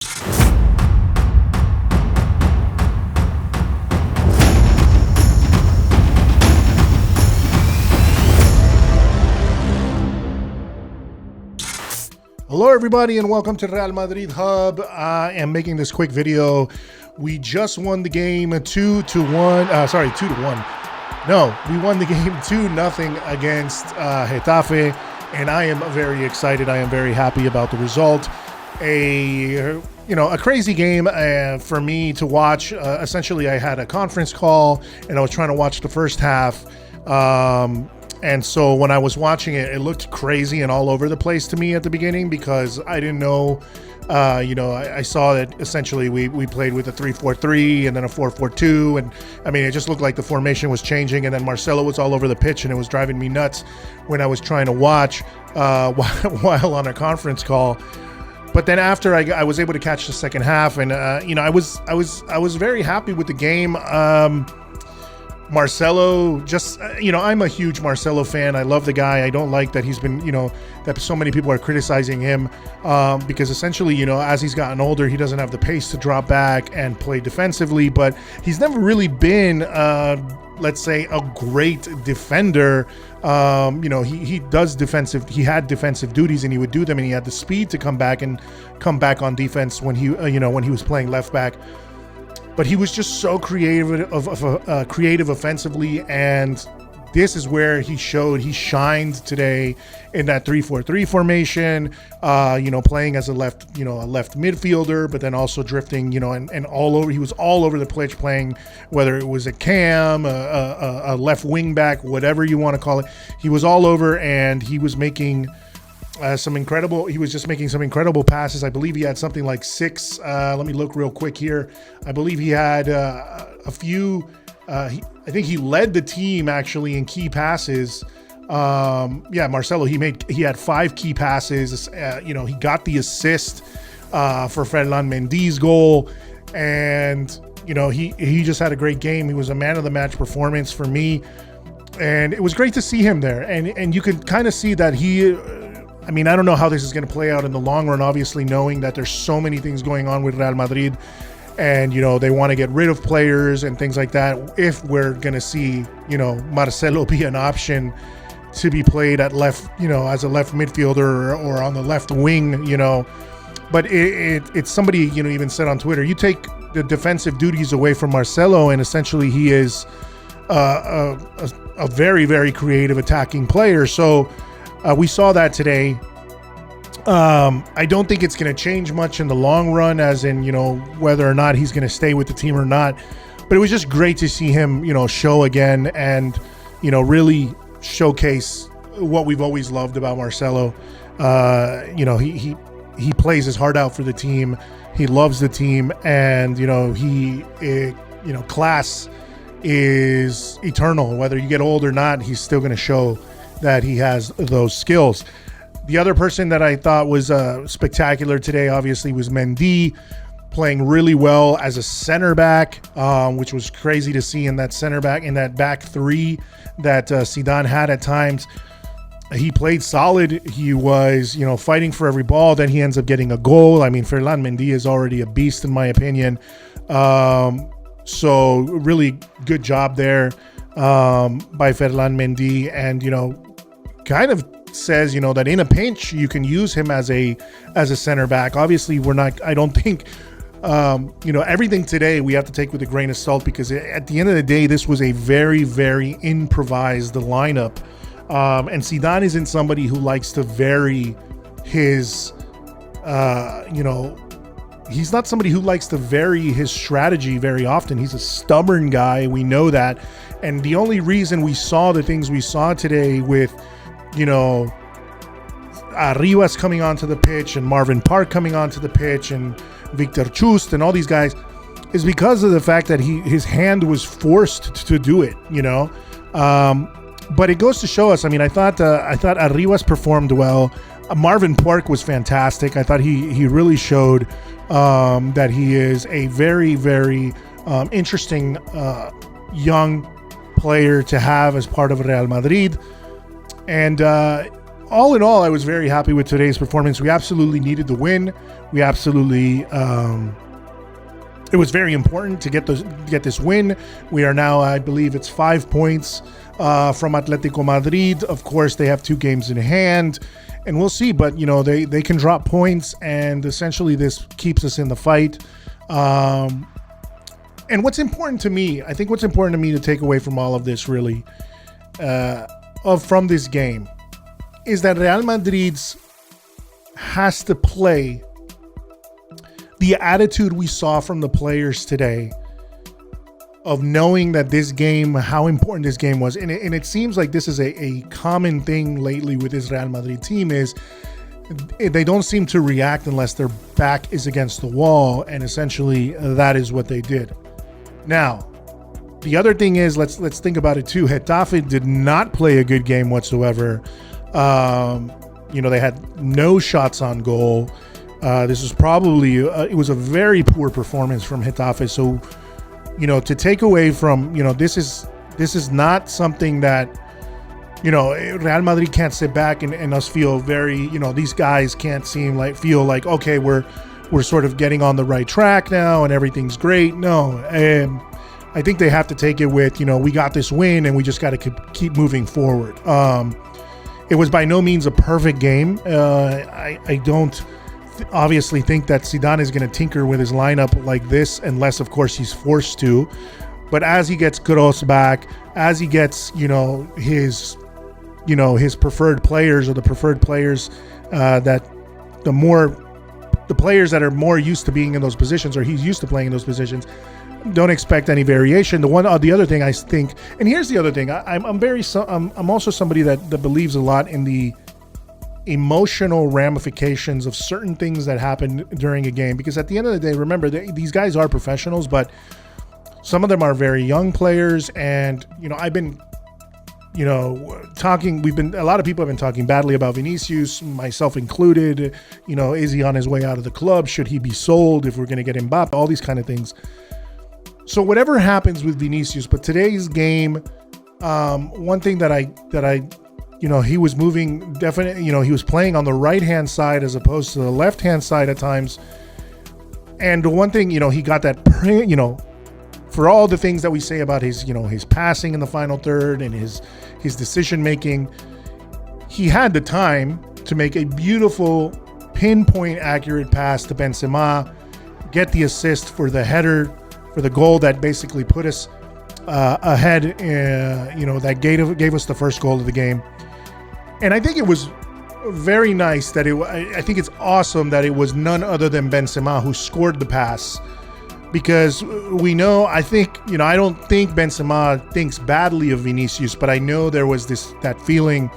Hello everybody and welcome to Real Madrid Hub. I am making this quick video. We just won the game 2-1. No, we won the game 2-0 against Getafe, and I am very excited. I am very happy about the result. A crazy game for me to watch. Essentially, I had a conference call and I was trying to watch the first half. And so when I was watching it, it looked crazy and all over the place to me at the beginning because I didn't know, I saw that essentially we played with a 3-4-3 and then a 4-4-2. And I mean, it just looked like the formation was changing. And then Marcelo was all over the pitch and it was driving me nuts when I was trying to watch while on a conference call. But then after I was able to catch the second half and, I was very happy with the game. Marcelo, I'm a huge Marcelo fan. I love the guy. I don't like that he's been, that so many people are criticizing him because essentially, as he's gotten older, he doesn't have the pace to drop back and play defensively, but he's never really been, let's say, a great defender. He had defensive duties and he would do them and he had the speed to come back on defense when he was playing left back. But he was just so creative offensively, and this is where he shined today in that 3-4-3 formation. Playing as a left midfielder, but then also drifting, and all over. He was all over the pitch playing, whether it was a cam, a left wing back, whatever you want to call it. He was all over, and he was making some incredible passes. I believe he had something like 6. Let me look real quick here. I believe he had a few. I think he led the team actually in key passes. Marcelo, he had 5 key passes. He got the assist for Ferland Mendy's goal, and he just had a great game. He was a man of the match performance for me, and it was great to see him there. And you could kind of see that he. I mean, I don't know how this is going to play out in the long run, obviously, knowing that there's so many things going on with Real Madrid and, they want to get rid of players and things like that. If we're going to see, Marcelo be an option to be played at left, as a left midfielder or on the left wing, but it's somebody, even said on Twitter, you take the defensive duties away from Marcelo and essentially he is a very, very creative attacking player. So, we saw that today. I don't think it's going to change much in the long run, as in, whether or not he's going to stay with the team or not. But it was just great to see him, show again and, really showcase what we've always loved about Marcelo. He plays his heart out for the team. He loves the team, and, class is eternal. Whether you get old or not, he's still going to show that he has those skills. The other person that I thought was spectacular today, obviously, was Mendy, playing really well as a center back, which was crazy to see in that back three that Zidane had at times. He played solid. He was, fighting for every ball. Then he ends up getting a goal. I mean, Ferland Mendy is already a beast in my opinion. So really good job there by Ferland Mendy, and kind of says that in a pinch you can use him as a center back. Obviously, I don't think everything today we have to take with a grain of salt, because at the end of the day, this was a very, very improvised lineup, and Zidane isn't somebody who likes to vary his he's not somebody who likes to vary his strategy very often. He's a stubborn guy, we know that. And the only reason we saw the things we saw today with Rivera coming onto the pitch and Marvin Park coming onto the pitch and Victor Chust and all these guys is because of the fact that his hand was forced to do it, but it goes to show us. I mean, I thought Rivera performed well. Marvin Park was fantastic. I thought he really showed that he is a very, very interesting young player to have as part of Real Madrid. And all in all, I was very happy with today's performance. We absolutely needed the win. We absolutely, it was very important to get this win. We are now, I believe it's 5 points from Atlético Madrid. Of course, they have 2 games in hand, and we'll see. But, they can drop points, and essentially this keeps us in the fight. And what's important to me, I think what's important to me to take away from all of this really, from this game, is that Real Madrid's has to play the attitude we saw from the players today of knowing that this game, how important this game was. And it seems like this is a common thing lately with this Real Madrid team is they don't seem to react unless their back is against the wall. And essentially that is what they did. Now, the other thing is, let's think about it too. Getafe did not play a good game whatsoever. They had no shots on goal. This was probably, it was a very poor performance from Getafe. So, to take away from, this is not something that, Real Madrid can't sit back and us feel very, these guys can't feel like, okay, we're sort of getting on the right track now and everything's great. No, I think they have to take it with, we got this win and we just got to keep moving forward. It was by no means a perfect game. I don't obviously think that Zidane is going to tinker with his lineup like this unless, of course, he's forced to. But as he gets Kroos back, as he gets, his preferred players or the preferred players the players that are more used to being in those positions or he's used to playing in those positions, don't expect any variation. The other thing I think, and here's the other thing, I'm also somebody that believes a lot in the emotional ramifications of certain things that happen during a game, because at the end of the day, remember, these guys are professionals, but some of them are very young players, and I've been talking, a lot of people have been talking badly about Vinicius, myself included. Is he on his way out of the club? Should he be sold if we're going to get Mbappe? All these kind of things. So whatever happens with Vinicius, but today's game, one thing that I he was moving definitely, he was playing on the right-hand side as opposed to the left-hand side at times. And the one thing, he got that, for all the things that we say about his, his passing in the final third and his decision-making, he had the time to make a beautiful pinpoint accurate pass to Benzema, get the assist for the header, for the goal that basically put us ahead, that gave us the first goal of the game. And I think it was very nice that I think it's awesome that it was none other than Benzema who scored the pass, because we know, I don't think Benzema thinks badly of Vinicius, but I know there was that feeling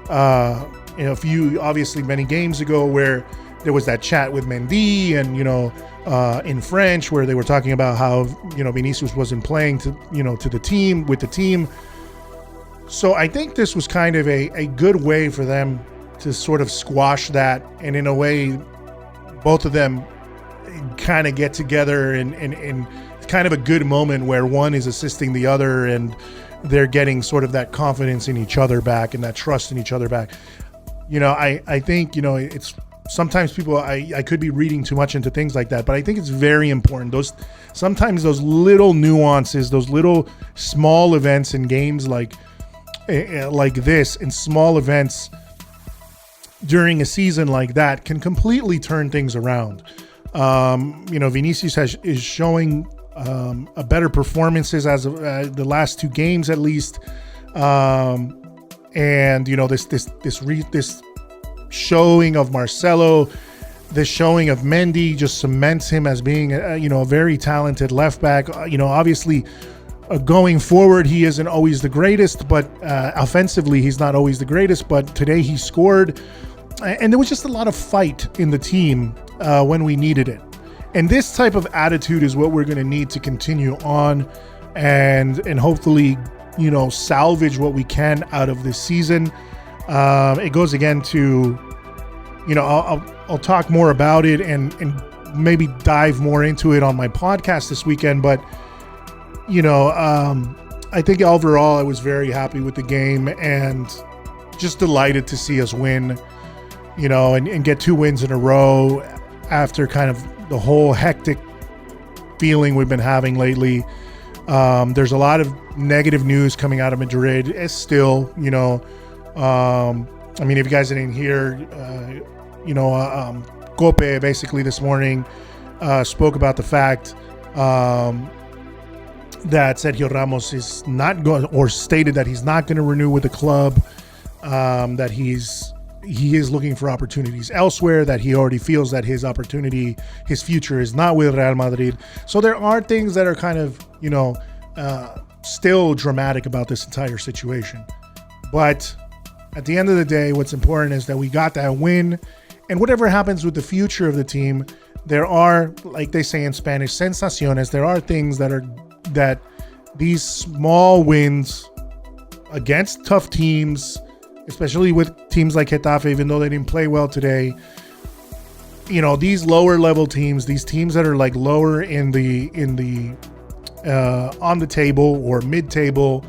obviously many games ago where there was that chat with Mendy and, in French, where they were talking about how, Vinicius wasn't playing with the team. So I think this was kind of a good way for them to sort of squash that. And in a way, both of them kind of get together and kind of a good moment where one is assisting the other and they're getting sort of that confidence in each other back and that trust in each other back. I think, it's sometimes people, I could be reading too much into things like that, but I think it's very important. Sometimes those little nuances, those little small events in games like this, and small events during a season like that can completely turn things around. Vinicius is showing a better performances as of the last 2 games at least, and this showing of Marcelo, this showing of Mendy just cements him as being a very talented left back. Obviously, going forward, he isn't always the greatest, but offensively, he's not always the greatest. But today he scored, and there was just a lot of fight in the team when we needed it. And this type of attitude is what we're going to need to continue on, and hopefully, salvage what we can out of this season. It goes again to, I'll talk more about it and maybe dive more into it on my podcast this weekend. But, I think overall I was very happy with the game. And, just delighted to see us win, and get 2 wins in a row after kind of the whole hectic feeling we've been having lately. There's a lot of negative news coming out of Madrid. It's still, if you guys didn't hear, Cope basically this morning spoke about the fact that Sergio Ramos is not going, or stated that he's not going to renew with the club, that he is looking for opportunities elsewhere, that he already feels that his future is not with Real Madrid. So there are things that are kind of, still dramatic about this entire situation. But at the end of the day, what's important is that we got that win, and whatever happens with the future of the team, there are, like they say in Spanish, sensaciones. There are things that these small wins against tough teams, especially with teams like Getafe, even though they didn't play well today, these lower level teams, these teams that are like lower in the on the table or mid-table,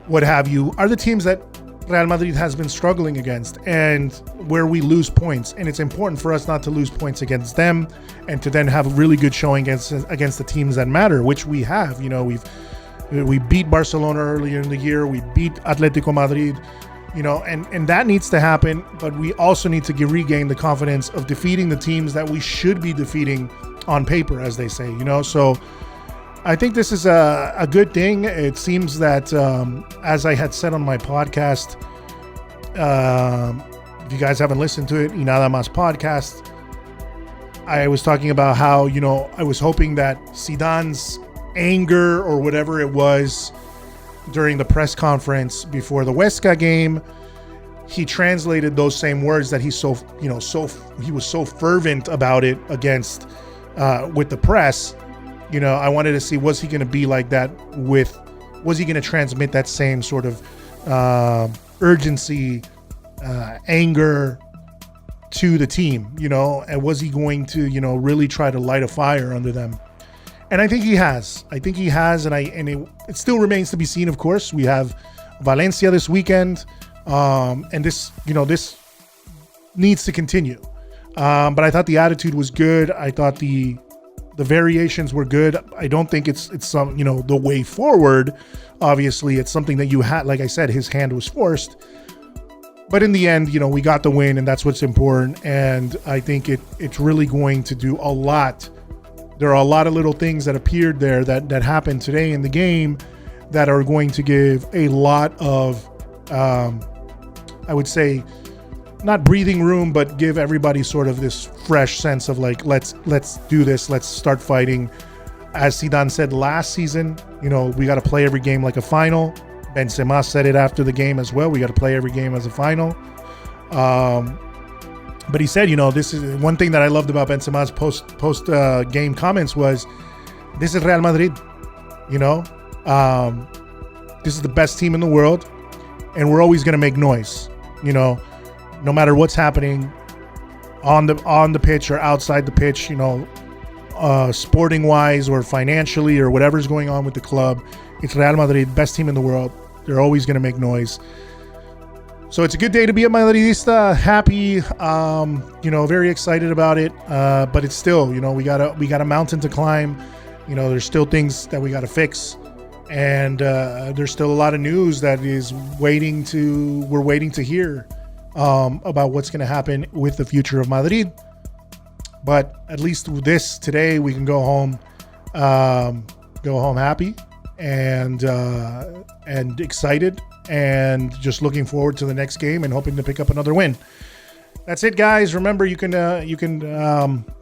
what have you, are the teams that Real Madrid has been struggling against, and where we lose points. And it's important for us not to lose points against them, and to then have a really good showing against the teams that matter, which we have. We beat Barcelona earlier in the year. We beat Atlético Madrid. And that needs to happen, but we also need to regain the confidence of defeating the teams that we should be defeating on paper, as they say, So I think this is a good thing. It seems that, as I had said on my podcast, if you guys haven't listened to it, Y Nada Más podcast, I was talking about how, I was hoping that Zidane's anger or whatever it was during the press conference before the Huesca game, he translated those same words that he was so fervent about it against with the press. I wanted to see, was he going to be like that was he going to transmit that same sort of urgency, anger to the team, and was he going to, really try to light a fire under them? And I think he has. And it still remains to be seen, of course. We have Valencia this weekend, and this needs to continue. But I thought the attitude was good. I thought the variations were good. I don't think it's some, the way forward. Obviously, it's something that you had, like I said, his hand was forced. But in the end, we got the win, and that's what's important. And I think it's really going to do a lot. There are a lot of little things that appeared there that happened today in the game that are going to give a lot of, I would say, not breathing room, but give everybody sort of this fresh sense of like, let's do this. Let's start fighting. As Zidane said last season, we got to play every game like a final. Benzema said it after the game as well. We got to play every game as a final. But he said, this is one thing that I loved about Benzema's post game comments was, this is Real Madrid. This is the best team in the world, and we're always going to make noise. No matter what's happening on the pitch or outside the pitch, sporting wise or financially or whatever's going on with the club, it's Real Madrid, best team in the world. They're always going to make noise. So it's a good day to be a Madridista. Happy, very excited about it. But it's still, we got a mountain to climb. There's still things that we got to fix, and there's still a lot of news that is we're waiting to hear about what's going to happen with the future of Madrid. But at least with this today, we can go home happy and excited, and just looking forward to the next game and hoping to pick up another win. That's it, guys. Remember, you can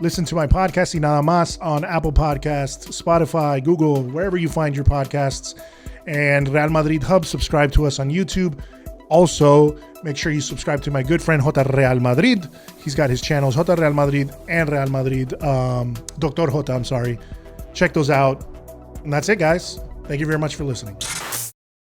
listen to my podcast, Y Nada Más, on Apple Podcasts, Spotify, Google, wherever you find your podcasts, and Real Madrid Hub. Subscribe to us on YouTube. Also, make sure you subscribe to my good friend J Real Madrid. He's got his channels, J Real Madrid and Real Madrid, Dr. J, I'm sorry. Check those out. And that's it, guys. Thank you very much for listening.